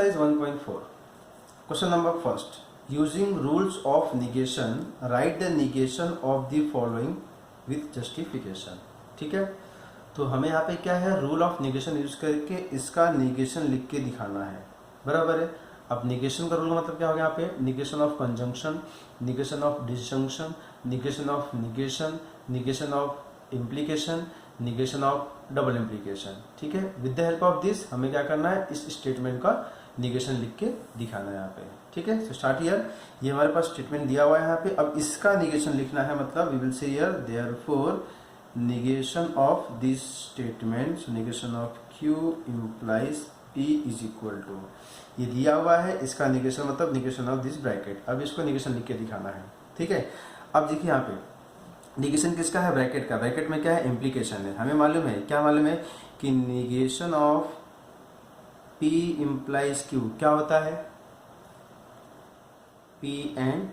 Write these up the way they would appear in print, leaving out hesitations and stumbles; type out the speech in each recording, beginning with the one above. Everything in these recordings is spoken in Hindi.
Exercise 1.4. Question number first. Using rules of negation, write the negation of the following with justification. ठीक है, तो हमें यहाँ पे क्या है, रूल ऑफ निगेशन यूज करके इसका निगेशन लिख के दिखाना है. बराबर है. अब निगेशन का रूल मतलब क्या हो गया यहाँ पे, negation of conjunction, negation of disjunction, negation of negation, negation of implication, negation of double implication. ठीक है, with the help of this हमें क्या करना है, इस स्टेटमेंट का निगेशन लिख के दिखाना है यहाँ पे. ठीक है, सो स्टार्ट हियर. ये हमारे पास स्टेटमेंट दिया हुआ है यहाँ पे. अब इसका निगेशन लिखना है, मतलब we will say here therefore negation of this statement, so negation of Q implies P is equal to, ये दिया हुआ है, इसका निगेशन मतलब निगेशन ऑफ दिस ब्रैकेट. अब इसको निगेशन लिख के दिखाना है. ठीक है, अब देखिए यहाँ पे निगेशन किसका है, ब्रैकेट का. ब्रैकेट में क्या है, इम्प्लीकेशन है. हमें मालूम है, क्या मालूम है कि negation of P implies Q क्या होता है, P and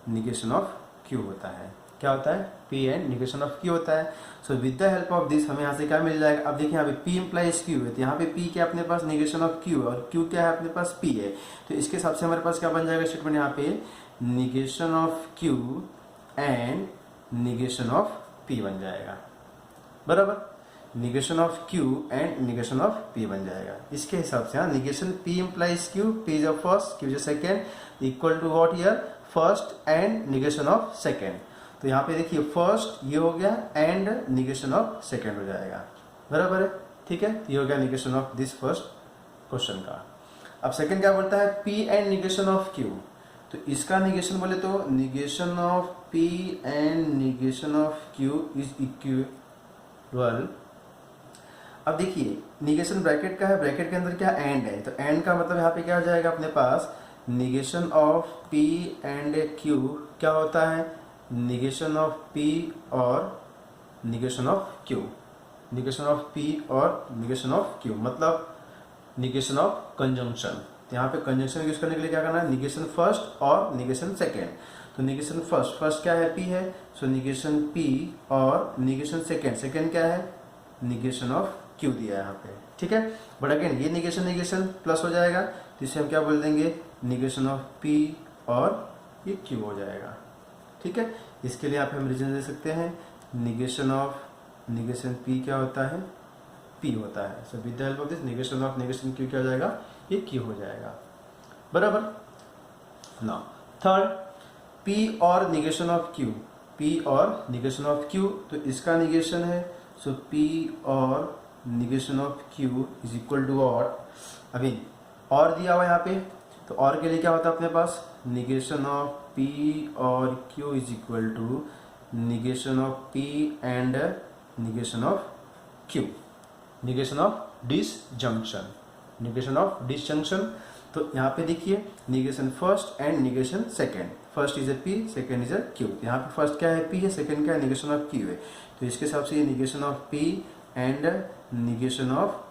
negation of Q होता है. क्या होता है, P and negation of Q होता है. So with the help of this हमें यहाँ से क्या मिल जाएगा. अब देखिए यहाँ पे P इम्प्लाइज Q है, तो यहाँ पे P क्या अपने पास निगेशन ऑफ Q और Q क्या है अपने पास P है. तो इसके हिसाब से हमारे पास क्या बन जाएगा स्टेटमेंट, यहाँ पे negation of Q and negation of P बन जाएगा. बराबर, negation of Q and negation of P बन जाएगा. इसके हिसाब से हाँ, negation P implies Q, P is a first, Q is a second, equal to what here, first and negation of second. तो यहाँ पे देखिए फर्स्ट ये हो गया एंड निगेशन ऑफ सेकेंड हो जाएगा. बराबर है. ठीक है, ये हो गया negation of this first question का. अब सेकेंड क्या बोलता है, P and negation of Q. तो इसका निगेशन बोले तो negation of P and negation of Q is equal. अब देखिए निगेशन ब्रैकेट का है, ब्रैकेट के अंदर क्या एंड है, तो एंड का मतलब यहाँ पे क्या हो जाएगा अपने पास, negation of P and Q क्या होता है, निगेशन ऑफ P और negation of Q. Negation of P और निगेशन ऑफ Q मतलब निगेशन ऑफ कंजंक्शन. तो यहाँ पे कंजंक्शन यूज करने के लिए क्या करना है, निगेशन फर्स्ट और निगेशन सेकेंड. तो निगेशन फर्स्ट क्या है, P है, सो निगेशन P और निगेशन सेकेंड क्या है, निगेशन ऑफ Q दिया है यहाँ पे. ठीक है, बट अगेन ये निगेशन प्लस हो जाएगा, तो इसे हम क्या बोल देंगे, निगेशन ऑफ P और ये Q हो जाएगा. ठीक है, इसके लिए आप हम रीजन दे सकते हैं, निगेशन ऑफ निगेशन P क्या होता है, P होता है. So with the help of this negation of negation Q क्या हो जाएगा, ये Q हो जाएगा. बराबर. नाउ थर्ड, P और निगेशन ऑफ Q, P और निगेशन ऑफ Q, तो इसका निगेशन है, सो P और negation of Q is equal to और. अभी और दिया हुआ यहाँ पे, तो और के लिए क्या होता है अपने पास, निगेशन ऑफ P और Q is equal to negation of P and negation of Q, negation of disjunction, negation of disjunction. तो यहाँ पे देखिए negation first and negation second, first is a P, second is a Q. यहाँ पे फर्स्ट क्या है, P है, सेकेंड क्या है, निगेशन ऑफ Q है. तो इसके हिसाब से ये negation of P and negation of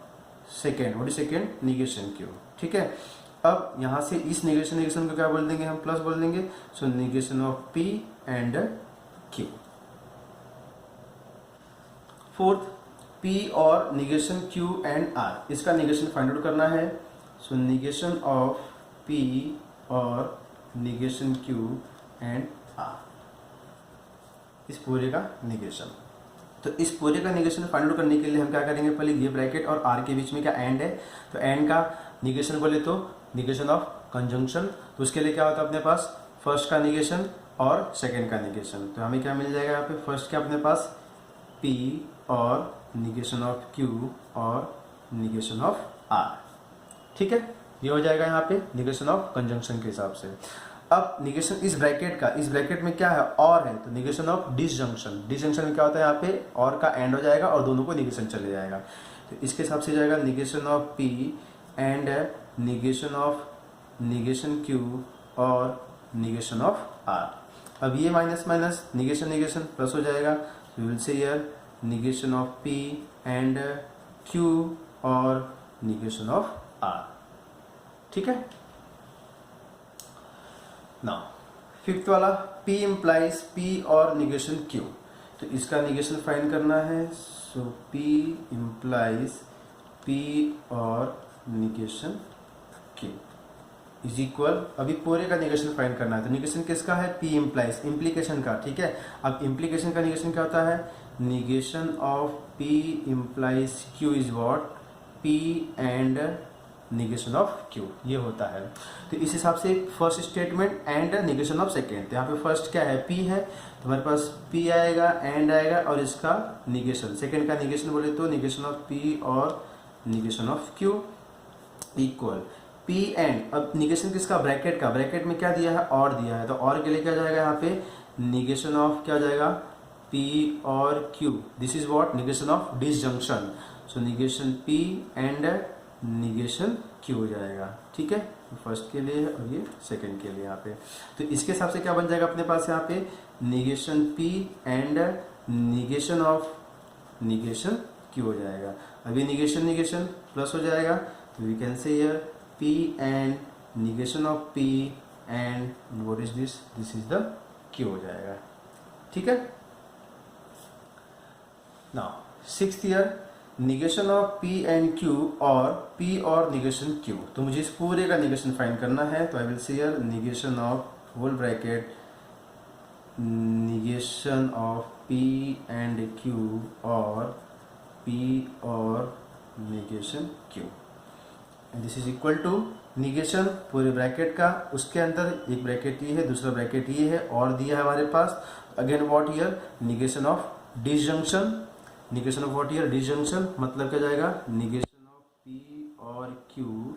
second, what is second, negation Q. ठीक है, अब यहाँ से इस निगेशन को क्या बोल देंगे, हम प्लस बोल देंगे. So negation of P and Q. Fourth, P और निगेशन Q एंड R, इसका निगेशन फाइंड आउट करना है. सो निगेशन ऑफ P और निगेशन Q एंड R, इस पूरे का निगेशन. तो इस पूरे का निगेशन फाइंड आउट करने के लिए हम क्या करेंगे, पहले ये ब्रैकेट और R के बीच में क्या एंड है, तो एंड का निगेशन बोले तो निगेशन ऑफ कंजंक्शन. तो उसके लिए क्या होता है अपने पास, फर्स्ट का निगेशन और सेकेंड का निगेशन. तो हमें क्या मिल जाएगा यहाँ पे, फर्स्ट क्या अपने पास P और निगेशन ऑफ Q और निगेशन ऑफ R. ठीक है, ये हो जाएगा यहाँ पे निगेशन ऑफ कंजंक्शन के हिसाब से. अब निगेशन इस ब्रैकेट का, इस ब्रैकेट में क्या है, और है, तो निगेशन ऑफ डिसजंक्शन. डिसजंक्शन में क्या होता है, यहाँ पे और का एंड हो जाएगा और दोनों को निगेशन चले जाएगा. तो इसके हिसाब से जाएगा negation of P and negation of negation Q और निगेशन ऑफ R. अब ये माइनस माइनस निगेशन प्लस हो जाएगा, तो will say here negation of P and Q और निगेशन ऑफ R. ठीक है. नाउ फिफ्थ वाला, P इम्प्लाइज P और निगेशन Q. तो इसका निगेशन फाइंड करना है. सो P इम्प्लाइज P और निगेशन क्यू इज इक्वल, अभी पूरे का निगेशन फाइंड करना है। तो निगेशन किसका है? पी इम्प्लाइज, इम्प्लीकेशन का, ठीक है। अब इम्प्लीकेशन का निगेशन क्या होता है? Negation of P implies Q is what? P and negation of Q, ये होता है। तो इस हिसाब से first statement and negation of second. तो यहाँ पे फर्स्ट क्या है? पी है, तो हमारे पास पी आएगा, एंड आएगा और इसका निगेशन, सेकेंड का निगेशन बोले तो निगेशन ऑफ पी और negation of Q equal P and. अब निगेशन किसका? ब्रैकेट का, ब्रैकेट में क्या दिया है? और दिया है, तो और के लिए क्या जाएगा यहाँ पे? निगेशन ऑफ क्या जाएगा? पी और Q, this is what? Negation of disjunction. So negation P and negation Q हो जाएगा, ठीक है। फर्स्ट के लिए और ये सेकंड के लिए यहाँ पे। तो इसके हिसाब से क्या बन जाएगा अपने पास यहाँ पे? Negation P and negation of negation Q हो जाएगा। अभी निगेशन निगेशन प्लस हो जाएगा, तो we can say here P and negation of P and what is this? This is the Q हो जाएगा, ठीक है। Now sixth year, negation of P and Q और पी और निगेशन क्यू। तो मुझे इस पूरे का निगेशन फाइंड करना है, तो I will say here negation of whole bracket negation of P and Q और पी और negation Q, and this is equal to negation पूरे ब्रैकेट का, उसके अंदर एक ब्रैकेट ये है, दूसरा ब्रैकेट ये है, और दिया है हमारे पास। Again what here? Negation of disjunction, negation of what here? Disjunction, मतलब क्या जाएगा? निगेशन ऑफ पी और क्यू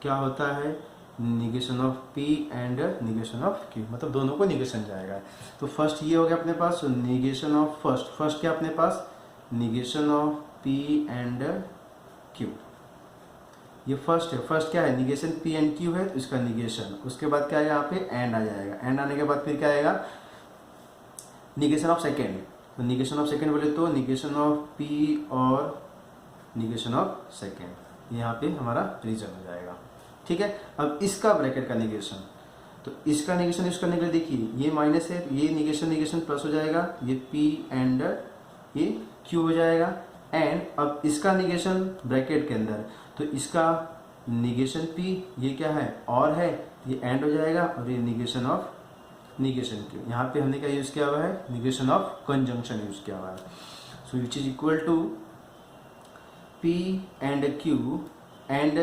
क्या होता है? Negation of P and negation of Q, मतलब दोनों को निगेशन जाएगा। तो फर्स्ट ये हो गया अपने पास, निगेशन ऑफ फर्स्ट, फर्स्ट क्या अपने पास? Negation of P and Q, ये फर्स्ट है। फर्स्ट क्या है? निगेशन पी एंड क्यू है, तो इसका निगेशन। उसके बाद क्या है यहाँ पे? एंड आ जाएगा, एंड आने के बाद फिर क्या आएगा? Negation of second. तो निगेशन ऑफ सेकेंड बोले तो निगेशन ऑफ पी और निगेशन ऑफ सेकेंड, यहाँ पे हमारा रीजन हो जाएगा, ठीक है। अब इसका ब्रैकेट का निगेशन, तो इसका निगेशन यूज करने के लिए देखिए ये माइनस है, ये निगेशन निगेशन प्लस हो जाएगा, ये पी एंड ये क्यू हो जाएगा। एंड अब इसका निगेशन ब्रैकेट के अंदर, तो इसका निगेशन पी, ये क्या है? और है, ये एंड हो जाएगा, और ये निगेशन ऑफ निगेशन क्यू। यहाँ पे हमने क्या यूज किया हुआ है? निगेशन ऑफ कंजंक्शन यूज किया हुआ है। So which is equal to P and Q and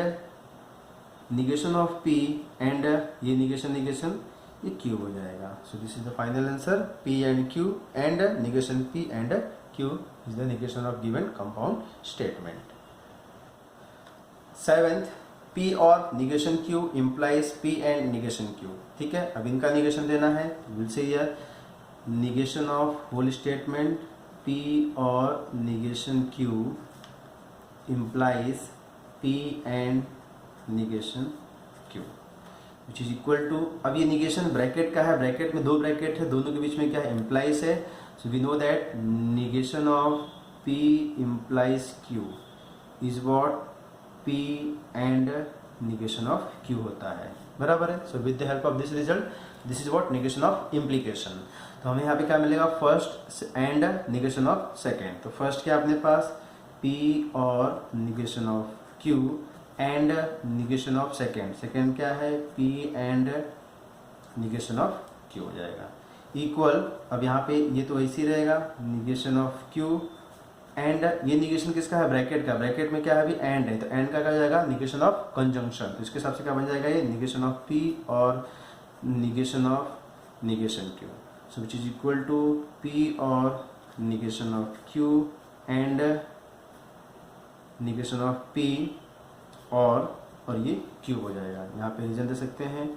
negation of P and ये निगेशन निगेशन ये क्यू हो जाएगा। So this is the final answer, P and Q and negation P and Q is the negation of given compound statement. Seventh, P और negation Q implies P and negation Q, ठीक है। अब इनका निगेशन देना है, will say here negation of whole statement P और negation Q implies P and negation Q which is equal to, अब ये निगेशन ब्रैकेट का है, ब्रैकेट में दो ब्रैकेट है, दोनों के बीच में क्या है? इम्प्लाइज है। So we know that negation of P implies Q is what? P and negation of Q होता है, बराबर है। So with the help of this result this is what? Negation of implication. तो हमें यहाँ पे क्या मिलेगा? First and negation of second. तो फर्स्ट क्या अपने पास? पी और negation of Q and negation of second, second क्या है? P and negation of Q हो जाएगा इक्वल। अब यहाँ पे ये तो ऐसे ही रहेगा, निगेशन ऑफ क्यू एंड ये निगेशन किसका है? ब्रैकेट का, ब्रैकेट में क्या है? अभी एंड है, तो एंड का क्या हो जाएगा? Negation of conjunction. तो इसके हिसाब से क्या बन जाएगा? ये निगेशन ऑफ पी और negation of negation Q, so which is equal to P और negation of Q and negation of P और ये क्यू हो जाएगा। यहाँ पे रीजन दे सकते हैं,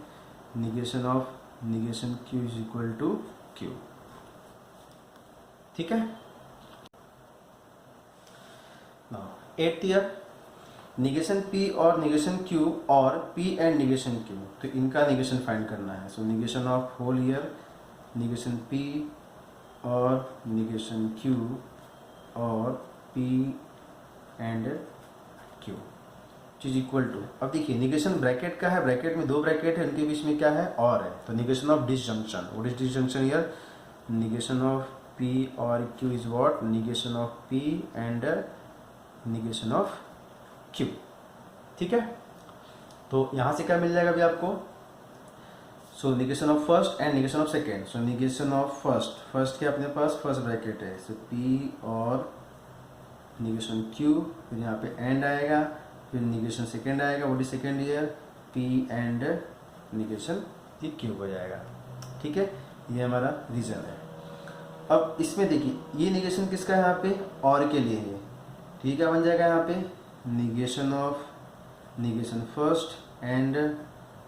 negation of negation Q is equal to Q, ठीक है। एट्थ ईयर, निगेशन पी और निगेशन क्यू और पी एंड निगेशन क्यू, तो इनका निगेशन फाइंड करना है। So negation of whole here negation P और निगेशन क्यू और P and Q is equal to, अब देखिए निगेशन ब्रैकेट का है, ब्रैकेट में दो ब्रैकेट है, उनके बीच में क्या है? और है, तो negation of disjunction, what is disjunction here? Negation of P और Q is what? Negation of P and negation of Q, ठीक है। तो यहाँ से क्या मिल जाएगा अभी आपको, so negation of first and negation of second. So negation of first के अपने पास फर्स्ट ब्रैकेट है, सो पी और निगेशन क्यू, फिर यहाँ पे एंड आएगा, फिर निगेशन सेकेंड आएगा, what is second here, P and negation ये क्यू हो जाएगा। ठीक है, ये हमारा रीजन है। अब इसमें देखिए ये निगेशन किसका है यहाँ पे, और के लिए है। ठीक है, बन जाएगा यहाँ पे negation of negation first and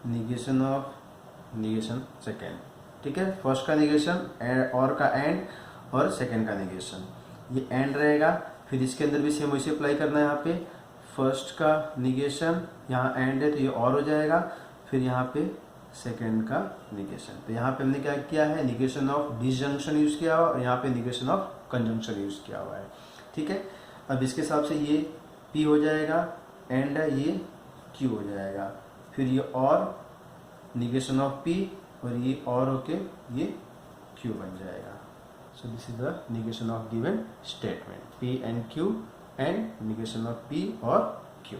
negation of negation second. ठीक है, फर्स्ट का निगेशन और का एंड और सेकेंड का निगेशन, ये एंड रहेगा। फिर इसके अंदर भी सेम वैसे अप्लाई करना है। यहाँ पे फर्स्ट का निगेशन, यहाँ एंड है तो ये और हो जाएगा, फिर यहाँ पे सेकेंड का निगेशन। तो यहाँ पे हमने क्या किया है, निगेशन ऑफ डिसजंक्शन यूज किया हुआ और यहाँ पे निगेशन ऑफ कंजंक्शन यूज किया हुआ है। ठीक है, अब इसके हिसाब से ये P हो जाएगा, एंड है ये Q हो जाएगा, फिर ये और निगेशन ऑफ P और ये और होके ये Q बन जाएगा। So this is the negation of given statement, P and Q and negation of P और Q।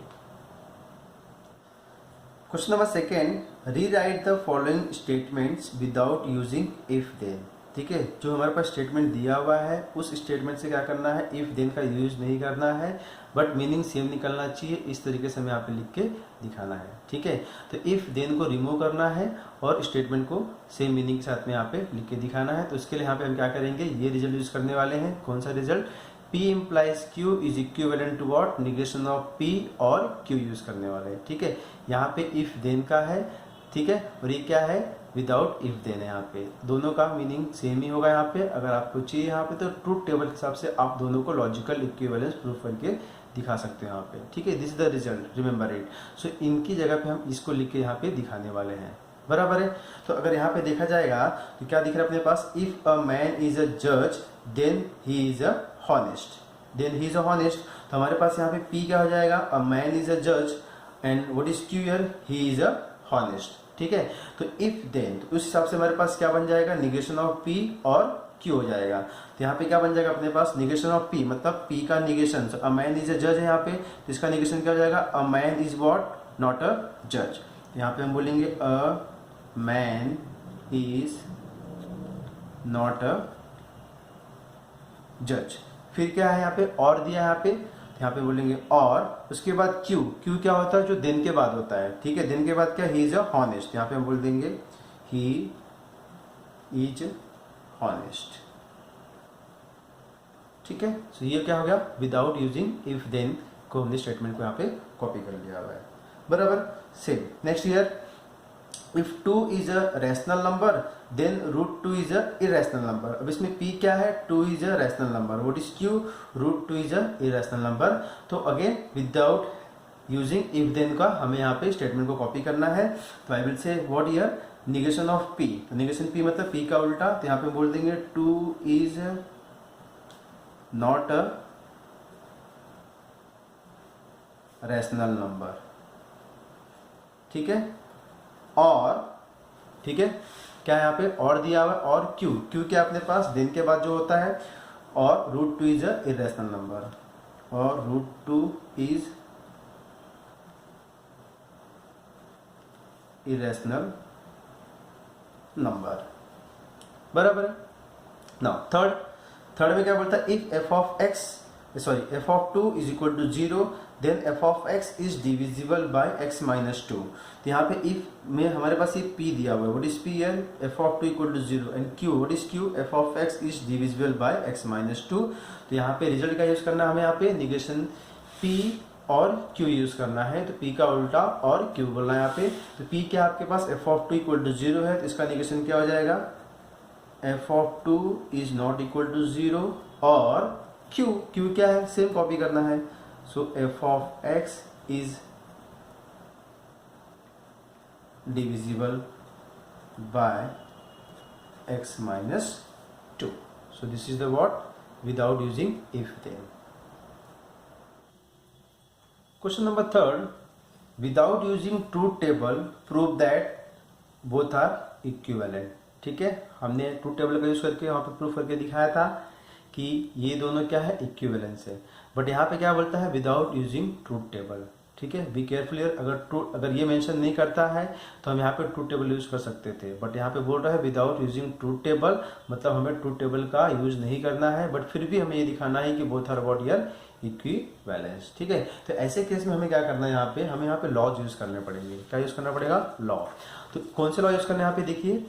Question number second, rewrite the following statements without using if then. ठीक है, जो हमारे पास स्टेटमेंट दिया हुआ है उस स्टेटमेंट से क्या करना है, इफ देन का यूज नहीं करना है, बट मीनिंग सेम निकलना चाहिए। इस तरीके से हमें यहाँ पे लिख के दिखाना है। ठीक है, तो इफ देन को रिमूव करना है और स्टेटमेंट को सेम मीनिंग के साथ में यहाँ पे लिख के दिखाना है। तो इसके लिए यहाँ पे हम क्या करेंगे, ये रिजल्ट यूज करने वाले हैं। कौन सा result, P implies Q is equivalent to what, negation of P और Q यूज करने वाले हैं। ठीक है, यहाँ पे if then का है। ठीक है, और ये क्या है, विदाउट इफ देन है। यहाँ पे दोनों का मीनिंग सेम ही होगा। यहाँ पे अगर आपको चाहिए यहाँ पे तो ट्रूथ टेबल के हिसाब से आप दोनों को लॉजिकल इक्विवेलेंस प्रूफ करके दिखा सकते हो यहाँ पे। ठीक है, this is the result, remember it. So इनकी जगह पे हम इसको लिख के यहाँ पे दिखाने वाले हैं, बराबर है। तो अगर यहाँ पे देखा जाएगा तो क्या दिख रहा है अपने पास, if a man is a जज then he is a honest, then he is a honest. तो हमारे पास यहाँ पे P क्या हो जाएगा, अ मैन इज अ जज and what is Q here, he is a honest. ठीक है, तो इफ देन, तो उस हिसाब से हमारे पास क्या बन जाएगा, निगेशन ऑफ P और Q हो जाएगा। तो यहाँ पे क्या बन जाएगा अपने पास, निगेशन ऑफ P मतलब P का negation, a man is a जज है यहाँ पे, तो इसका निगेशन क्या हो जाएगा, अ man is what, not a जज। यहाँ पे हम बोलेंगे अ मैन इज नॉट अ जज। फिर क्या है यहाँ पे, और दिया यहाँ पे, यहाँ पे बोलेंगे और उसके बाद Q, Q क्या होता है, जो दिन के बाद होता है। ठीक है, दिन के बाद क्या, ही इज अ हॉनेस्ट, यहाँ पे हम बोल देंगे ही इज हॉनेस्ट। ठीक है, सो ये क्या हो गया, विदाउट यूजिंग इफ देन को हमने स्टेटमेंट को यहाँ पे कॉपी कर लिया हुआ है, बराबर। Same next year, if 2 is a rational number then root 2 is a irrational number। अब इसमें P क्या है, 2 is a rational number, what is Q, root 2 is a irrational number। तो again without using if then का हमें यहाँ पे स्टेटमेंट को कॉपी करना है। तो आई विल से what here, negation of P, तो निगेशन P मतलब P का उल्टा, तो यहाँ पे बोल देंगे 2 is not a rational number। ठीक है, और ठीक है, क्या यहाँ पे और दिया हुआ है, और Q क्या अपने पास दिन के बाद जो होता है, और root 2 is a irrational number, और रूट 2 इज इरेशनल नंबर, बराबर है। नाउ थर्ड में क्या बोलता है, if f of 2 is equal to 0 then f of x is divisible by x minus 2। तो यहाँ पे इफ में हमारे पास ये P दिया हुआ है, व्हाट इज P है, f of 2 equal to 0 and Q, what is Q, f of x is divisible by x minus 2। तो यहाँ पे रिजल्ट का यूज करना है हमें, यहाँ पे निगेशन P और Q यूज करना है। तो P का उल्टा और Q बोलना है यहाँ पे। तो P क्या आपके पास, f of 2 इक्वल टू 0 है, तो इसका निगेशन क्या हो जाएगा, f of 2 is not equal to 0, और Q क्या है, सेम कॉपी करना है। सो f of x is divisible by x minus 2। So this is the what, without using if then। Question number third, without using truth table prove that both are equivalent। ठीक है, हमने ट्रूथ टेबल का यूज करके वहां पे प्रूफ करके दिखाया था कि ये दोनों क्या है, इक्विवेलेंस है। बट यहाँ पे क्या बोलता है, विदाउट यूजिंग ट्रूथ टेबल। ठीक है, बी केयरफुल हियर। अगर ये मेंशन नहीं करता है तो हम यहाँ पे ट्रूथ टेबल यूज कर सकते थे, बट यहाँ पे बोल रहा है विदाउट यूजिंग ट्रूथ टेबल, मतलब हमें ट्रूथ टेबल का यूज नहीं करना है, बट फिर भी हमें ये दिखाना है कि both are about here equivalence. ठीक है, तो ऐसे केस में हमें क्या करना है, यहाँ पे हमें यहाँ पे लॉज यूज करने पड़ेंगे। क्या यूज करना पड़ेगा, लॉ। तो कौन से लॉ यूज करना है यहाँ पे देखिए,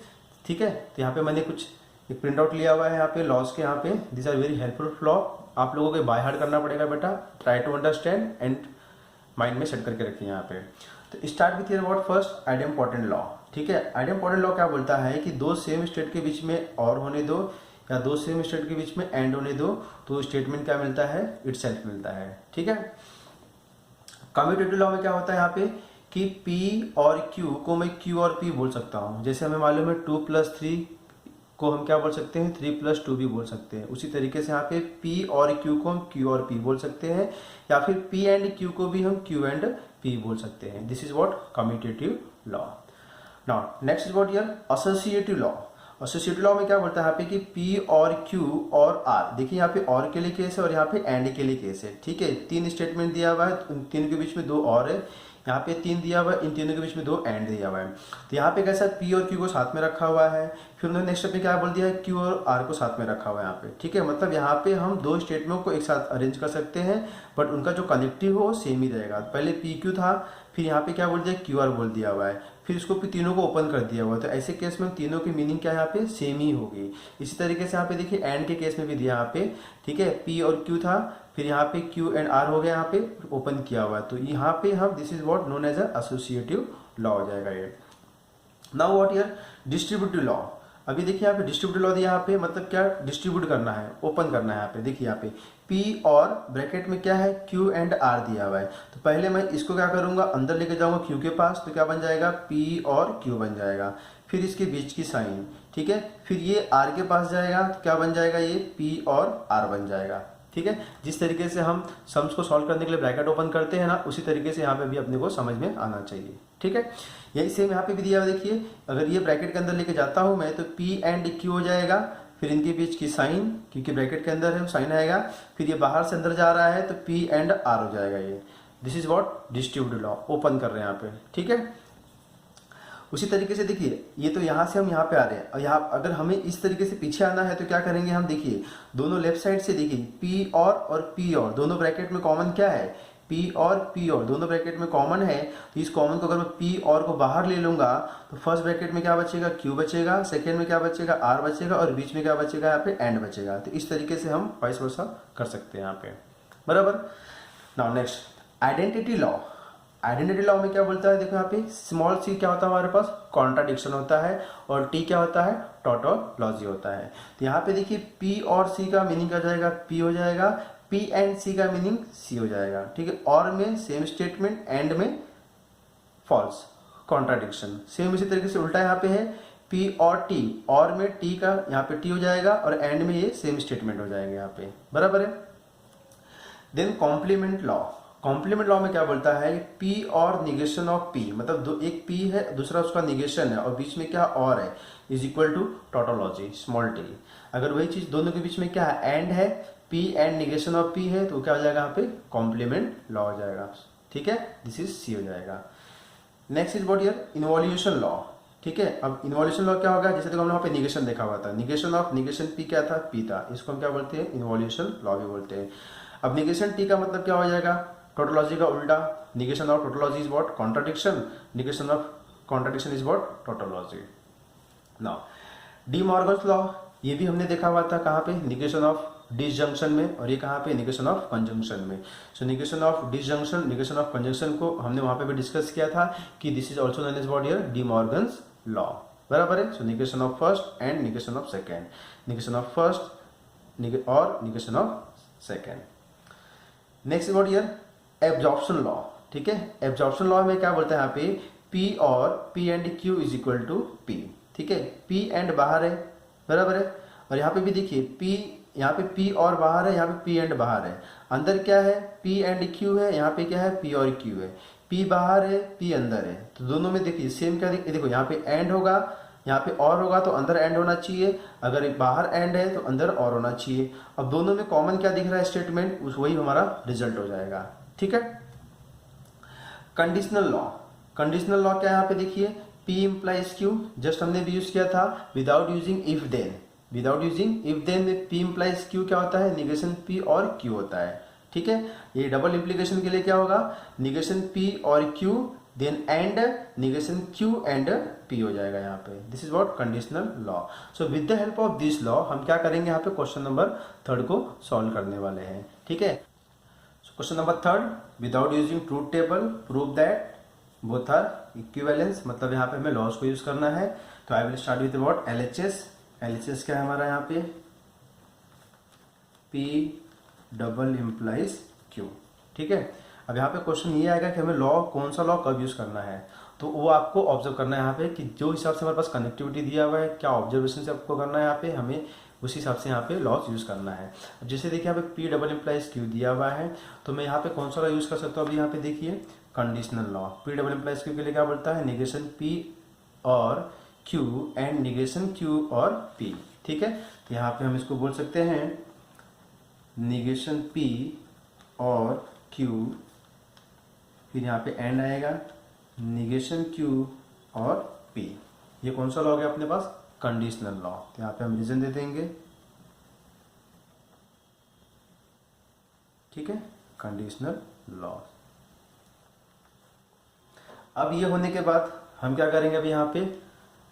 ठीक है। तो यहाँ पे मैंने कुछ एक प्रिंट आउट लिया हुआ है यहाँ पे लॉज के, यहाँ पे this are very helpful law. आप लोगों को बाय हार्ट करना पड़ेगा बेटा, try to understand and mind में सेट करके रखिए यहाँ पे। तो start with your what first idempotent law. ठीक है, आइडेम्पोर्टेंट लॉ क्या बोलता है कि दो सेम स्टेट के बीच में और होने दो या दो सेम स्टेट के बीच में एंड होने दो, तो स्टेटमेंट क्या मिलता है, इटसेल्फ मिलता है। ठीक है, कम्यूटेटिव लॉ में क्या होता है यहाँ पे कि P और Q को मैं Q और P बोल सकता हूँ। जैसे हमें मालूम है 2+3 को हम क्या बोल सकते हैं, 3+2 भी बोल सकते हैं। उसी तरीके से यहाँ पे P और Q को हम Q और P बोल सकते हैं, या फिर P एंड Q को भी हम Q एंड P बोल सकते हैं। This is what commutative law. Now next is what your associative law. Associative law में क्या बोलता है यहाँ पे कि P और Q और R, देखिए यहाँ पे और के लिए केस है और यहाँ पे एंड के लिए केस है। ठीक है, तीन स्टेटमेंट दिया हुआ है, उन तीन के बीच में दो और है, यहाँ पे तीन दिया हुआ है, इन तीनों के बीच में दो एंड दिया हुआ है। तो यहाँ पे कैसा P और Q को साथ में रखा हुआ है, फिर उन्होंने नेक्स्ट पे क्या बोल दिया है, Q और R को साथ में रखा हुआ है यहाँ पे। ठीक है, मतलब यहाँ पे हम दो स्टेटमेंट को एक साथ अरेंज कर सकते हैं, बट उनका जो कनेक्टिव हो सेम ही रहेगा। पहले PQ था, फिर यहाँ पे क्या बोल दिया, QR बोल दिया हुआ है, फिर इसको फिर तीनों को ओपन कर दिया हुआ है। तो ऐसे केस में तीनों की मीनिंग क्या है, यहाँ पे सेम ही होगी। इसी तरीके से यहाँ पे देखिए एंड के केस में भी दिया यहाँ पे, ठीक है, P और Q था, फिर यहाँ पे Q एंड R हो गया, यहाँ पे ओपन किया हुआ है। तो यहाँ पे हम this is what known as associative law हो जाएगा ये। Now what here distributive law. अभी देखिए यहाँ पे डिस्ट्रीब्यूटिव लॉ दिया यहाँ पे, मतलब क्या डिस्ट्रीब्यूट करना है, ओपन करना है। यहाँ पे देखिए यहाँ पे P और ब्रैकेट में क्या है, Q एंड R दिया हुआ है। तो पहले मैं इसको क्या करूंगा, अंदर लेके जाऊंगा Q के पास, तो क्या बन जाएगा, P और Q बन जाएगा। फिर इसके बीच की साइन, ठीक है, फिर ये R के पास जाएगा, तो क्या बन जाएगा, ये P और R बन जाएगा। ठीक है, जिस तरीके से हम सम्स को सॉल्व करने के लिए ब्रैकेट ओपन करते हैं ना, उसी तरीके से यहाँ पे भी अपने को समझ में आना चाहिए। ठीक है, यही सेम यहाँ पे भी दिया हुआ, देखिए अगर ये ब्रैकेट के अंदर लेके जाता हूँ मैं, तो P एंड Q हो जाएगा, फिर इनके बीच की साइन, क्योंकि ब्रैकेट के अंदर है साइन आएगा, फिर ये बाहर से अंदर जा रहा है तो P एंड R हो जाएगा ये। This is what distributive law, open कर रहे हैं यहाँ पे। ठीक है, उसी तरीके से देखिए ये तो यहाँ से हम यहाँ पे आ रहे हैं, और यहाँ अगर हमें इस तरीके से पीछे आना है तो क्या करेंगे हम, देखिए दोनों लेफ्ट साइड से देखिए P और P और दोनों ब्रैकेट में कॉमन क्या है, P और P और दोनों ब्रैकेट में कॉमन है। तो इस कॉमन को अगर मैं P और को बाहर ले लूंगा तो फर्स्ट ब्रैकेट में क्या बचेगा, Q बचेगा, सेकेंड में क्या बचेगा, R बचेगा, और बीच में क्या बचेगा, यहाँ पे एंड बचेगा। तो इस तरीके से हम वाइस वर्सा कर सकते हैं यहाँ पे, बराबर। Now next identity law. Identity law में क्या बोलता है, देखो यहाँ पे स्मॉल c क्या होता है हमारे पास, कॉन्ट्राडिक्शन होता है, और t क्या होता है, टॉटोलॉजी होता है। तो यहाँ पे देखिए p और c का मीनिंग क्या हो जाएगा, p हो जाएगा, p एंड c का मीनिंग c हो जाएगा। ठीक है, और में सेम स्टेटमेंट, एंड में फॉल्स, कॉन्ट्राडिक्शन। सेम इसी तरीके से उल्टा यहाँ पे है p और t, और में t का यहाँ पे t हो जाएगा, और एंड में ये सेम स्टेटमेंट हो जाएगा यहाँ पे, बराबर है। Then complement law. Complement law में क्या बोलता है, P और निगेशन ऑफ P, मतलब दो, एक P है दूसरा उसका निगेशन है, और बीच में क्या और है, is equal to tautology, small t। अगर वही चीज दोनों के बीच में क्या है, एंड है, P and negation of P है, तो क्या हो जाएगा यहाँ पे, कॉम्प्लीमेंट लॉ हो जाएगा। ठीक है, दिस इज C हो जाएगा। Next is what here involution law. ठीक है, अब इन्वॉल्यूशन लॉ क्या होगा, जैसे देखो हमने वहाँ पे निगेशन देखा हुआ था, निगेशन ऑफ निगेशन P क्या था, P था, इसको हम क्या बोलते हैं, इन्वॉल्यूशन लॉ भी बोलते हैं। अब निगेशन T का मतलब क्या हो जाएगा, टोटोलॉजी का उल्टा, negation of tautology is what, contradiction, negation of contradiction is what, tautology. Now D Morgan's law, ये भी हमने देखा हुआ था, कहाँ पे, निगेशन ऑफ डिसजंक्शन में, और ये कहाँ पे, निगेशन ऑफ कंजंक्शन में। So negation of disjunction, negation of conjunction को हमने वहां पे भी डिस्कस किया था कि this is also known as what here, De Morgan's law, बराबर है। So negation of first and negation of second, negation of first और negation of second. Next is what here absorption law. ठीक है, एब्जॉर्प्शन लॉ में क्या बोलता है यहाँ पे, P और P and Q is equal to P। ठीक है, P एंड बाहर है, बराबर है, और यहाँ पे भी देखिए P, यहाँ पे P और बाहर है, यहाँ पे P एंड बाहर है, अंदर क्या है, P एंड Q है, यहाँ पे क्या है, P और Q है, P बाहर है, P अंदर है, तो दोनों में देखिए सेम क्या, देखो यहाँ पे एंड होगा, यहाँ पे और होगा, तो अंदर एंड होना चाहिए, अगर बाहर एंड है तो अंदर और होना चाहिए। अब दोनों में कॉमन क्या दिख रहा है, स्टेटमेंट, वही हमारा रिजल्ट हो जाएगा। ठीक है, कंडीशनल लॉ क्या है यहाँ पे देखिए, P इम्प्लाइज Q, जस्ट हमने भी यूज किया था without using if then. Without using if then में P इम्प्लाइज Q क्या होता है, निगेशन P और Q होता है। ठीक है, ये डबल इम्प्लीकेशन के लिए क्या होगा, निगेशन P और Q then and negation Q and P हो जाएगा यहाँ पे। This is what conditional law. So with the help of this law हम क्या करेंगे, यहाँ पे क्वेश्चन नंबर 3 को सॉल्व करने वाले हैं। ठीक है, question number 3, without using truth table prove that both are equivalence, मतलब यहाँ पे हमें लॉस को यूज करना है। तो I will start with what, LHS. LHS क्या है हमारा यहाँ पे, P डबल इम्प्लाइज Q। ठीक है, अब यहाँ पे क्वेश्चन ये आएगा कि हमें लॉ, कौन सा लॉ कब यूज करना है, तो वो आपको ऑब्जर्व करना है यहाँ पे कि जो हिसाब से हमारे पास कनेक्टिविटी दिया हुआ है, क्या ऑब्जर्वेशन से आपको करना है यहाँ पे, हमें उसी हिसाब से यहाँ पे लॉस यूज करना है। अब जैसे देखिए यहाँ पे P डबल इम्प्लाइज Q दिया हुआ है, तो मैं यहाँ पे कौन सा लॉ यूज कर सकता हूँ, अभी यहाँ पे देखिए conditional law. P double implies Q के लिए क्या बोलता है, निगेशन P और Q एंड निगेशन Q और P। ठीक है, तो यहाँ पे हम इसको बोल सकते हैं निगेशन P और Q, फिर यहाँ पे एंड आएगा निगेशन Q और P। ये कौन सा लॉ हो गया अपने पास, कंडीशनल लॉ। तो यहाँ पे हम रीजन दे देंगे। ठीक है, कंडीशनल लॉ। अब ये होने के बाद हम क्या करेंगे, अभी यहाँ पे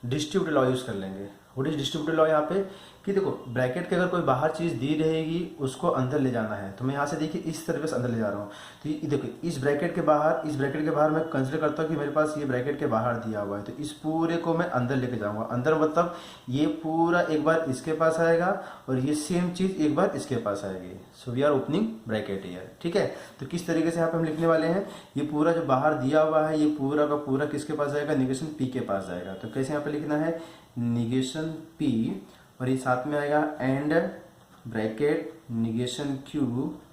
डिस्ट्रीब्यूटिव लॉ यूज कर लेंगे। व्हाट इज डिस्ट्रीब्यूटिव लॉ यहाँ पे, कि देखो ब्रैकेट के अगर कोई बाहर चीज दी रहेगी उसको अंदर ले जाना है, तो मैं यहाँ से देखिए इस तरह से अंदर ले जा रहा हूँ। तो ये देखो इस ब्रैकेट के बाहर मैं कंसिडर करता हूँ कि मेरे पास ये ब्रैकेट के बाहर दिया हुआ है, तो इस पूरे को मैं अंदर लेके जाऊंगा। अंदर मतलब ये पूरा एक बार इसके पास आएगा और ये सेम चीज एक बार इसके पास आएगी। So we are opening bracket here. ठीक है, तो किस तरीके से यहाँ पे हम लिखने वाले हैं, ये पूरा जो बाहर दिया हुआ है ये पूरा का पूरा किसके पास जाएगा, निगेशन P के पास जाएगा। तो कैसे यहाँ पे लिखना है, निगेशन P और ये साथ में आएगा एंड ब्रैकेट निगेशन Q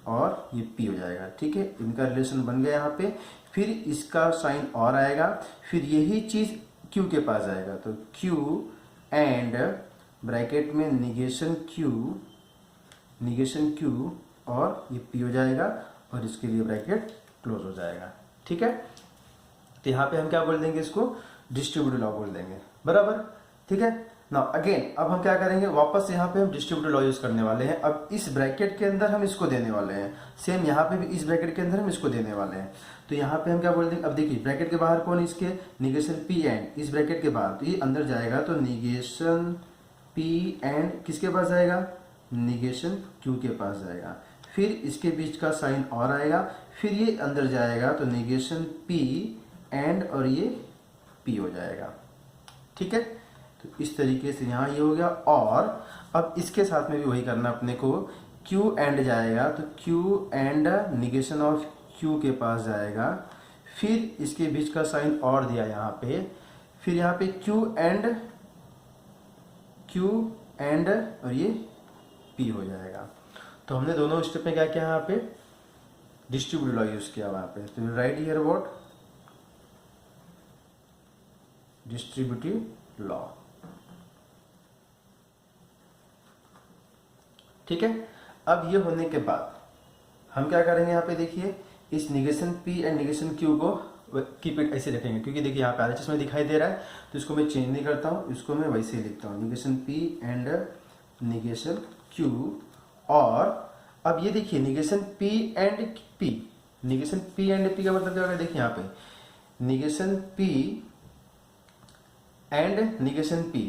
और ये P हो जाएगा। ठीक है, इनका रिलेशन बन गया यहाँ पे। फिर इसका साइन और आएगा, फिर यही चीज Q के पास आएगा, तो Q एंड ब्रैकेट में निगेशन Q और ये P हो जाएगा और इसके लिए ब्रैकेट क्लोज हो जाएगा। ठीक है, तो यहाँ पे हम क्या बोल देंगे, इसको डिस्ट्रीब्यूटिव लॉ बोल देंगे, बराबर। ठीक है, नाउ अगेन अब हम क्या करेंगे, वापस यहाँ पे हम डिस्ट्रीब्यूटिव लॉ यूज करने वाले हैं। अब इस ब्रैकेट के अंदर हम इसको देने वाले हैं, सेम यहाँ पे भी इस ब्रैकेट के अंदर हम इसको देने वाले हैं। तो यहाँ पे हम क्या बोल देंगे, अब देखिए ब्रैकेट के बाहर कौन, इसके निगेशन P एंड इस ब्रैकेट के बाहर, तो ये अंदर जाएगा तो निगेशन P एंड किसके पास जाएगा, निगेशन Q के पास जाएगा। फिर इसके बीच का साइन और आएगा, फिर ये अंदर जाएगा तो निगेशन P एंड और ये P हो जाएगा। ठीक है, तो इस तरीके से यहाँ ये हो गया। और अब इसके साथ में भी वही करना अपने को, Q एंड जाएगा तो Q and negation of Q के पास जाएगा, फिर इसके बीच का साइन और दिया यहाँ पे, फिर यहाँ पे Q एंड और ये P हो जाएगा। तो हमने दोनों स्टेप में क्या किया, यहाँ पे डिस्ट्रीब्यूटिव लॉ यूज किया वहाँ पे। तो right here what, distributive law. ठीक है, अब ये होने के बाद हम क्या करेंगे, यहाँ पे देखिए इस negation P and negation Q को कीप इट ऐसे रखेंगे, क्योंकि देखिए यहाँ पे RHS में दिखाई दे रहा है, तो इसको मैं चेंज नहीं करता हूँ, इसको मैं वैसे ही लिखता हूँ, negation P and negation Q। और अब ये देखिए negation P and P, negation P and P का मतलब क्या होगा, देखिए यहाँ पे negation P and negation P।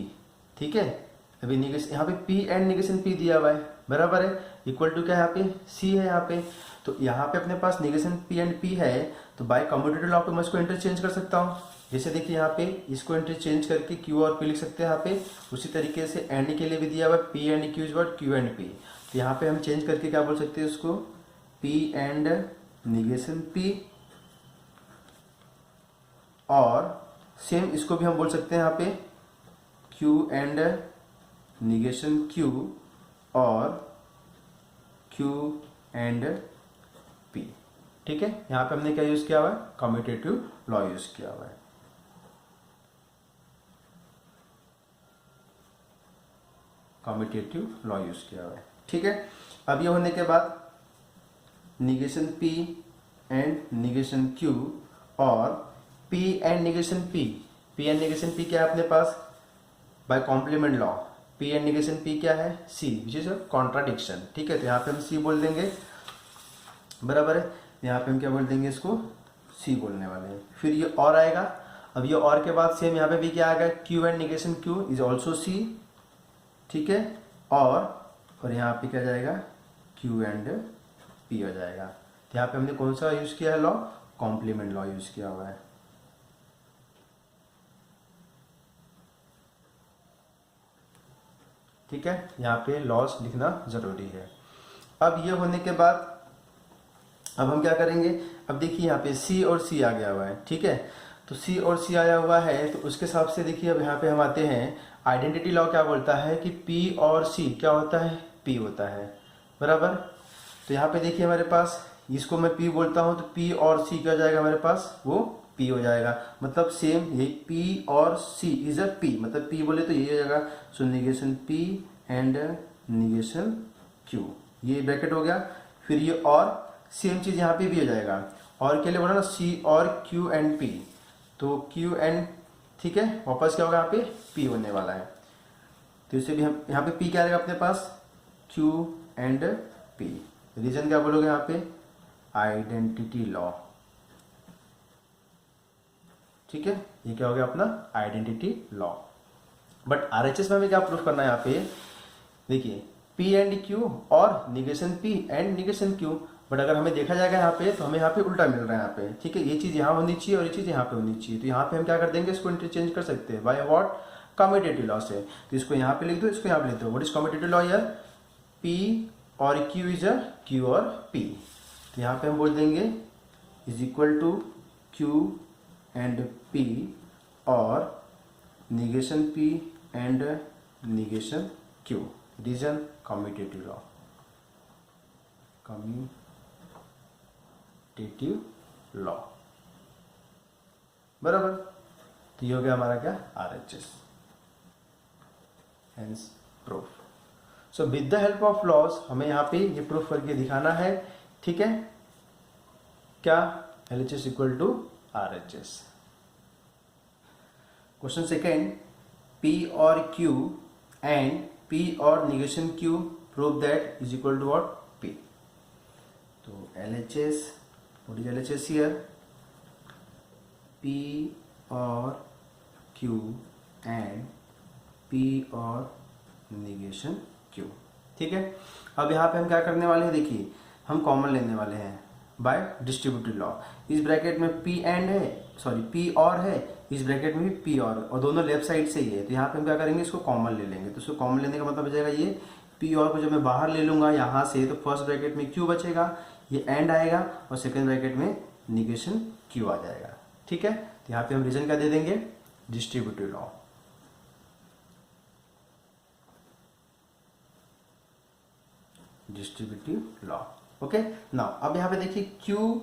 ठीक है, अभी निगेशन यहाँ पे P एंड निगेशन P दिया हुआ है, बराबर है, इक्वल टू क्या है यहाँ पे C है यहाँ पे। तो यहाँ पे अपने पास निगेशन P एंड P है, तो बाय कम्यूटेटिव लॉ पे मैं इसको इंटरचेंज कर सकता हूँ। जैसे देखिए यहाँ पे इसको इंटरचेंज करके Q और P लिख सकते हैं यहाँ पे। उसी तरीके से एंड के लिए भी दिया हुआ है P and Q is what, Q and P। तो यहाँ पे हम चेंज करके क्या बोल सकते हैं उसको, P एंड निगेशन P, और सेम इसको भी हम बोल सकते हैं यहाँ पे Q एंड निगेशन Q और Q एंड P। ठीक है, यहाँ पे हमने क्या यूज किया हुआ है, कम्यूटेटिव लॉ यूज किया हुआ है। कम्यूटेटिव लॉ यूज किया हुआ है। ठीक है, अब ये होने के बाद negation P and negation Q और P and negation P, P and negation P क्या है अपने पास by complement law, P and negation P क्या है C विच इज कॉन्ट्राडिक्शन। ठीक है, तो यहाँ पे हम C बोल देंगे, बराबर है। यहाँ पे हम क्या बोल देंगे, इसको C बोलने वाले हैं। फिर ये और आएगा, अब ये और के बाद सेम यहाँ पे भी क्या आएगा, Q and negation Q is also C, ठीक है, और यहाँ पे क्या जाएगा, Q एंड P हो जाएगा। तो यहाँ पे हमने कौन सा यूज किया है लॉ, कॉम्प्लीमेंट लॉ यूज किया हुआ है। ठीक है, यहाँ पे लॉस लिखना जरूरी है। अब ये होने के बाद अब हम क्या करेंगे, अब देखिए यहाँ पे C और C आ गया हुआ है। ठीक है, तो C और C आया हुआ है, तो उसके हिसाब से देखिए अब यहाँ पे हम आते हैं, आइडेंटिटी लॉ क्या बोलता है कि P और C क्या होता है, P होता है, बराबर। तो यहाँ पे देखिए हमारे पास, इसको मैं P बोलता हूँ, तो P और C क्या हो जाएगा हमारे पास, वो P हो जाएगा। मतलब सेम यही P और C इज अ P, मतलब P बोले तो ये हो जाएगा, so negation P and negation Q, ये ब्रैकेट हो गया। फिर ये और सेम चीज यहाँ पे भी हो जाएगा, और के लिए बोला ना C और Q एंड P, तो Q एंड, ठीक है, वापस क्या होगा यहाँ पे P होने वाला है। तो इसे भी हम यहाँ पे P क्या आएगा अपने पास, Q एंड P। रीजन क्या बोलोगे यहाँ पे, आइडेंटिटी लॉ। ठीक है, ये क्या हो गया अपना आइडेंटिटी लॉ। बट आरएचएस में हमें क्या प्रूफ करना है यहाँ पे, देखिए P एंड Q और negation P and negation Q। But अगर हमें देखा जाएगा यहाँ पे, तो हमें यहाँ पे उल्टा मिल रहा है यहाँ पे। ठीक है, ये चीज यहाँ होनी चाहिए और ये चीज यहाँ पे होनी चाहिए। तो यहाँ पे हम क्या कर देंगे, इसको इंटरचेंज कर सकते हैं बाय व्हाट, कम्यूटेटिव लॉ से। तो इसको यहाँ पे लिख दो, इसको यहाँ पे लिख दो। व्हाट इज कम्यूटेटिव लॉ यार, P और Q इज अ Q और P। तो यहाँ पे हम बोल देंगे is equal to Q and P और negation P and negation Q। Reason commutative law, commutative law, बराबर। तो ये हो गया हमारा क्या, RHS, hence proof. So with the help of laws हमें यहाँ पे ये प्रूफ करके दिखाना है। ठीक है, क्या, LHS equal to RHS. Question second, P और Q एंड P और negation Q prove that is equal to what, P। तो LHS, what is LHS here, P और Q एंड P और निगेशन Q। ठीक है, अब यहाँ पे हम क्या करने वाले हैं, देखिए हम कॉमन लेने वाले हैं बाय डिस्ट्रीब्यूटिव लॉ। इस ब्रैकेट में P एंड है, सॉरी P और है, इस ब्रैकेट में भी P और दोनों लेफ्ट साइड से ही है। तो यहाँ पे हम क्या करेंगे, इसको कॉमन ले लेंगे। तो इसको कॉमन लेने का मतलब हो जाएगा ये P और को जब मैं बाहर ले लूंगा यहाँ से, तो फर्स्ट ब्रैकेट में Q बचेगा, ये एंड आएगा, और सेकेंड ब्रैकेट में निगेशन Q आ जाएगा। ठीक है, तो यहाँ पे हम रीजन क्या दे देंगे, distributive law. Distributive law, okay. Now अब यहाँ पे देखिए Q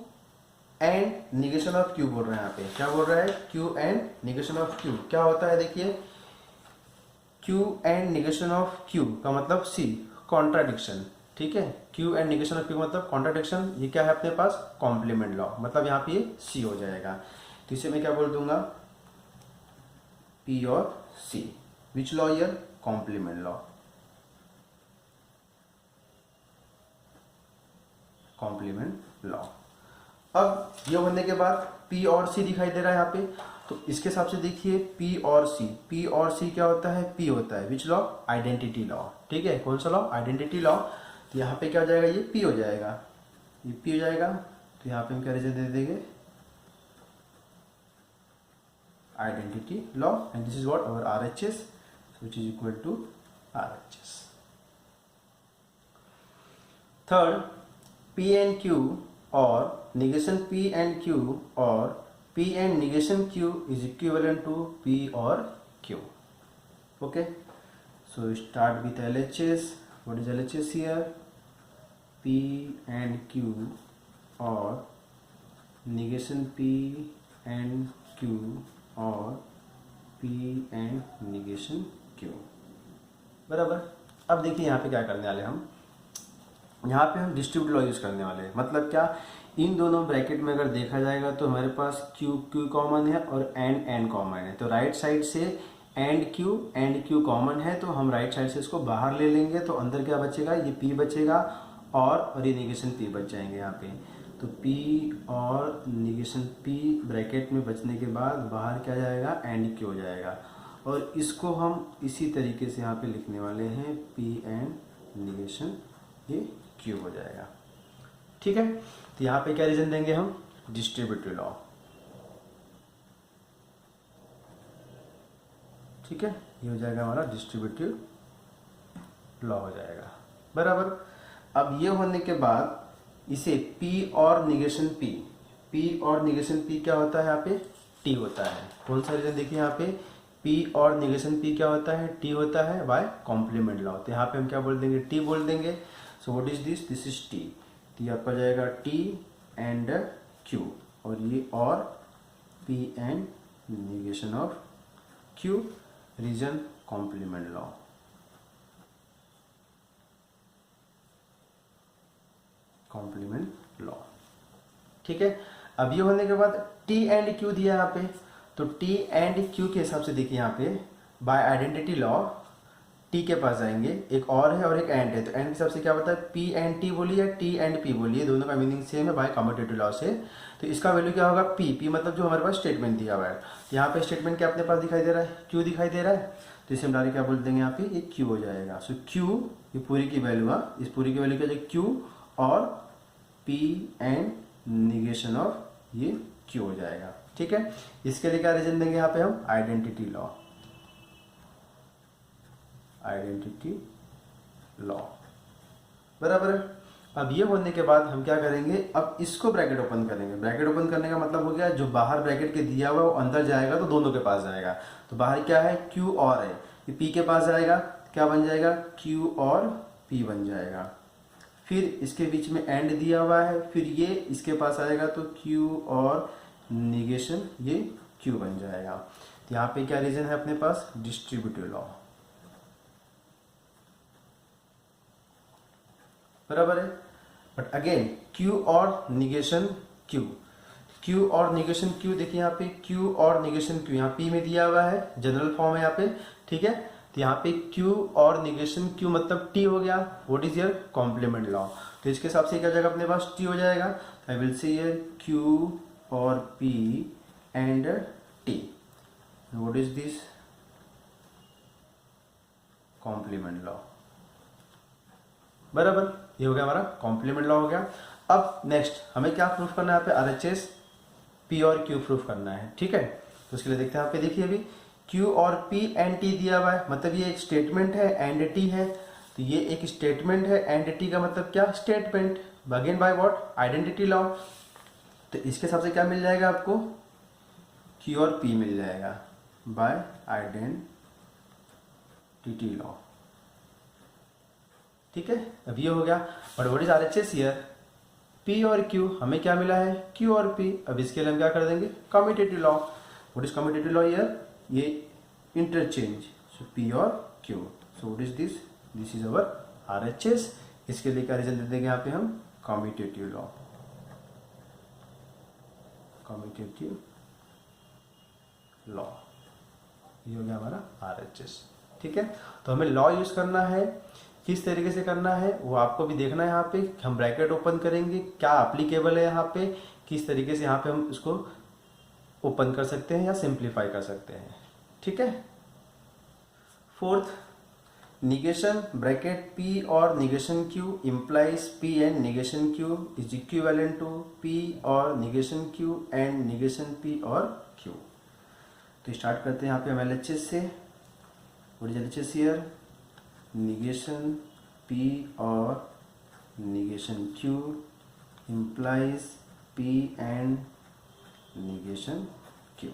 and negation of Q बोल रहे हैं। यहाँ पे क्या बोल रहा है, Q and negation of Q क्या होता है, देखिए Q and negation of Q का मतलब C, कॉन्ट्राडिक्शन। ठीक है, Q and negation of Q मतलब कॉन्ट्राडिक्शन। ये क्या है अपने पास, कॉम्प्लीमेंट लॉ, मतलब यहाँ पे ये C हो जाएगा। तो इसे मैं क्या बोल दूंगा, P और C, which law here, complement law, complement law. अब ये होने के बाद P और C दिखाई दे रहा है यहाँ पे, तो इसके हिसाब से देखिए P और C, P और C क्या होता है, P होता है, विच लॉ, आइडेंटिटी लॉ। ठीक है, कौन सा लॉ, आइडेंटिटी लॉ। तो यहाँ पे क्या हो जाएगा, ये P हो जाएगा, ये P हो जाएगा। तो यहाँ पे हम क्या रीजन दे देंगे, identity law, and this is what our RHS, which is equal to RHS। Third, P and Q और निगेशन P एंड Q और P and negation Q is equivalent to P और Q. Okay, so start with LHS. What is LHS here? P and Q और negation P and Q और P and negation Q, बराबर। अब देखिए यहाँ पे क्या करने वाले हम, यहाँ पे हम डिस्ट्रीब्यूटिव लॉ यूज करने वाले हैं। मतलब क्या, इन दोनों ब्रैकेट में अगर देखा जाएगा तो हमारे पास क्यू क्यू कॉमन है और एन कॉमन है। तो राइट साइड से एंड क्यू कॉमन है, तो हम राइट साइड से इसको बाहर ले लेंगे, तो अंदर क्या बचेगा, ये पी बचेगा और ये निगेशन पी बच जाएंगे यहाँ पे। तो पी और निगेशन पी ब्रैकेट में बचने के बाद बाहर क्या जाएगा, एंड क्यू हो जाएगा। और इसको हम इसी तरीके से यहाँ पे लिखने वाले हैं, पी एंड निगेशन ये क्यू हो जाएगा। ठीक है, तो यहाँ पे क्या रीजन देंगे हम, डिस्ट्रीब्यूटिव लॉ। ठीक है, ये हो जाएगा हमारा डिस्ट्रीब्यूटिव लॉ हो जाएगा, बराबर। अब ये होने के बाद इसे P और निगेशन P और निगेशन P क्या होता है यहाँ पे, T होता है। कौन सा रीजन देखिए यहाँ पे, P और निगेशन P क्या होता है, T होता है बाय कॉम्प्लीमेंट लॉ। तो यहाँ पे हम क्या बोल देंगे, T बोल देंगे। So what is this, this is T। तो ये आपका जाएगा T एंड Q, और ये और P and negation of Q, reason complement law. Complement law, ठीक है। अब ये होने के बाद T एंड Q दिया यहाँ पे, तो T एंड Q के हिसाब से देखिए यहाँ पे बाय आइडेंटिटी लॉ T के पास जाएंगे, एक और है और एक एंड है। तो एंड के हिसाब से क्या होता है, P एंड T बोलिए, T एंड P बोलिए, दोनों का मीनिंग सेम है बाय कम्यूटेटिव लॉ से। तो इसका वैल्यू क्या होगा, P मतलब जो हमारे पास स्टेटमेंट दिया हुआ है। यहाँ पे स्टेटमेंट क्या अपने पास दिखाई दे रहा है, Q दिखाई दे रहा है। तो इसे हम डायरेक्ट क्या बोल देंगे यहाँ पे, ये Q हो जाएगा। सो Q ये पूरी की वैल्यू है, इस पूरी की वैल्यू क्या है, Q और P एंड निगेशन ऑफ ये Q हो जाएगा। ठीक है, इसके लिए क्या रीजन देंगे यहाँ पे हम, आइडेंटिटी लॉ, आइडेंटिटी लॉ, बराबर है। अब ये होने के बाद हम क्या करेंगे, अब इसको ब्रैकेट ओपन करेंगे। ब्रैकेट ओपन करने का मतलब हो गया, जो बाहर ब्रैकेट के दिया हुआ है वो अंदर जाएगा तो दोनों के पास जाएगा। तो बाहर क्या है, Q और है, ये P के पास जाएगा, क्या बन जाएगा, Q और P बन जाएगा। फिर इसके बीच में एंड दिया हुआ है, फिर ये इसके पास आएगा तो Q और निगेशन ये Q बन जाएगा। तो यहाँ पे क्या रीजन है अपने पास, डिस्ट्रीब्यूटिव लॉ, बराबर है। बट अगेन Q और निगेशन Q और निगेशन Q देखिए यहाँ पे Q और निगेशन Q यहाँ P में दिया हुआ है, जनरल फॉर्म है यहाँ पे। ठीक है, तो यहाँ पे Q और निगेशन Q मतलब T हो गया। What is your complement law, तो इसके हिसाब से क्या जाएगा अपने पास, T हो जाएगा। I will say here Q और P and T, what is this, complement law, बराबर। ये हो गया हमारा कॉम्प्लीमेंट लॉ हो गया। अब नेक्स्ट हमें क्या प्रूफ करना है यहाँ पे, RHS P और Q प्रूफ करना है। ठीक है, तो उसके लिए देखते हैं यहाँ पे, देखिए अभी Q और P एंड T दिया हुआ है, मतलब ये एक स्टेटमेंट है, एंड T है। तो ये एक स्टेटमेंट है, एंड T का मतलब क्या, statement, again by what, identity law. तो इसके हिसाब से क्या मिल जाएगा आपको, Q और P मिल जाएगा बाय आइडेंटिटी लॉ। ठीक है, अब ये हो गया। But what is RHS here, P और Q, हमें क्या मिला है, Q और P। अब इसके लिए हम क्या कर देंगे, commutative law. What is commutative law here, ये इंटरचेंज, सो P और Q। So what is this, this is our RHS। इसके लिए क्या रीजन दे देंगे यहाँ पे हम, कम्यूटेटिव लॉ, कम्यूटेटिव लॉ, ये हो गया हमारा RHS। ठीक है, तो हमें लॉ यूज करना है, किस तरीके से करना है वो आपको भी देखना है। यहाँ पे हम ब्रैकेट ओपन करेंगे, क्या एप्लीकेबल है यहाँ पे, किस तरीके से यहाँ पे हम इसको ओपन कर सकते हैं या सिंप्लीफाई कर सकते हैं। ठीक है, फोर्थ, निगेशन ब्रैकेट P और negation Q implies P and negation Q is equivalent to P और negation Q and negation P और Q। तो स्टार्ट करते हैं यहाँ पे हम LHS से। What is LHS here, negation P और negation Q implies P and negation Q।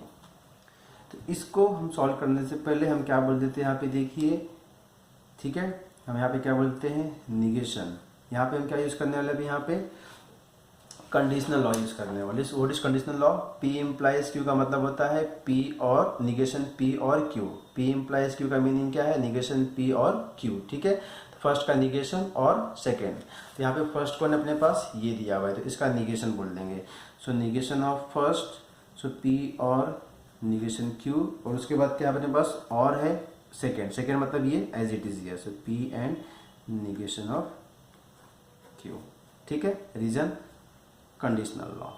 तो इसको हम सॉल्व करने से पहले हम क्या बोल देते हैं यहाँ पे, देखिए ठीक है, हम यहाँ पे क्या बोलते हैं, निगेशन। यहाँ पे हम क्या यूज करने वाले, अभी यहाँ पे कंडीशनल लॉ यूज करने वाले। What is conditional law, P implies Q का मतलब होता है P और निगेशन P और Q। P इम्प्लाइज Q का मीनिंग क्या है, निगेशन P और Q। ठीक है, तो फर्स्ट का निगेशन और सेकेंड। तो यहाँ पे फर्स्ट को अपने पास ये दिया हुआ है तो इसका निगेशन बोल देंगे। So negation of first, so P और निगेशन क्यू, और उसके बाद क्या अपने पास और है सेकेंड। सेकेंड मतलब ये एज इट इज है, so P and negation of Q. ठीक है, रीजन कंडीशनल लॉ।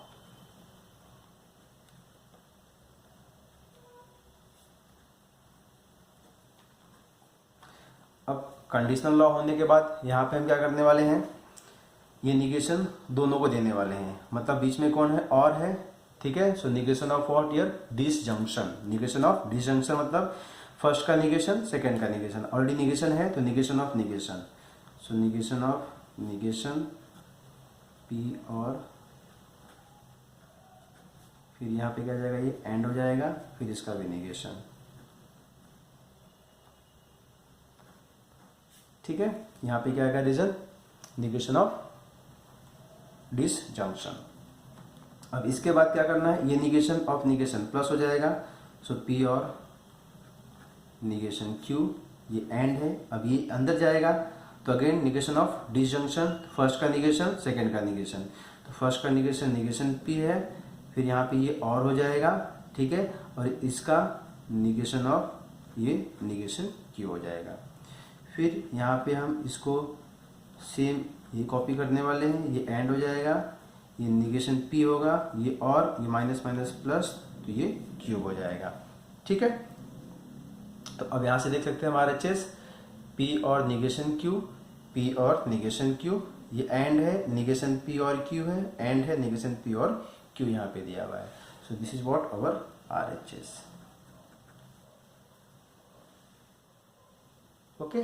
अब कंडीशनल लॉ होने के बाद यहाँ पे हम क्या करने वाले हैं, ये निगेशन दोनों को देने वाले हैं, मतलब बीच में कौन है, और है। ठीक है, so negation of what here, disjunction. Negation of disjunction मतलब फर्स्ट का निगेशन सेकंड का निगेशन, ऑलरेडी निगेशन है तो negation of negation. So negation of negation P, और फिर यहाँ पे क्या हो जाएगा, ये एंड हो जाएगा, फिर इसका भी निगेशन। ठीक है, यहाँ पे क्या आएगा रीजन, निगेशन ऑफ डिसजंक्शन। अब इसके बाद क्या करना है, ये निगेशन ऑफ निगेशन प्लस हो जाएगा, सो पी और निगेशन क्यू, ये एंड है। अब ये अंदर जाएगा तो again negation of disjunction, first का निगेशन सेकंड का निगेशन, तो फर्स्ट का निगेशन निगेशन पी है, फिर यहाँ पे ये और हो जाएगा। ठीक है, और इसका निगेशन ऑफ ये निगेशन क्यू हो जाएगा। फिर यहाँ पे हम इसको सेम ये कॉपी करने वाले हैं, ये एंड हो जाएगा, ये निगेशन पी होगा, ये और ये माइनस माइनस प्लस, तो ये क्यूब हो जाएगा। ठीक है, तो अब यहाँ से देख सकते हैं हमारे चेस पी और निगेशन क्यू, पी और निगेशन क्यू, ये एंड है, निगेशन पी और क्यू है, एंड है, निगेशन पी और क्यू यहाँ पे दिया हुआ है। So this is what our RHS। Okay.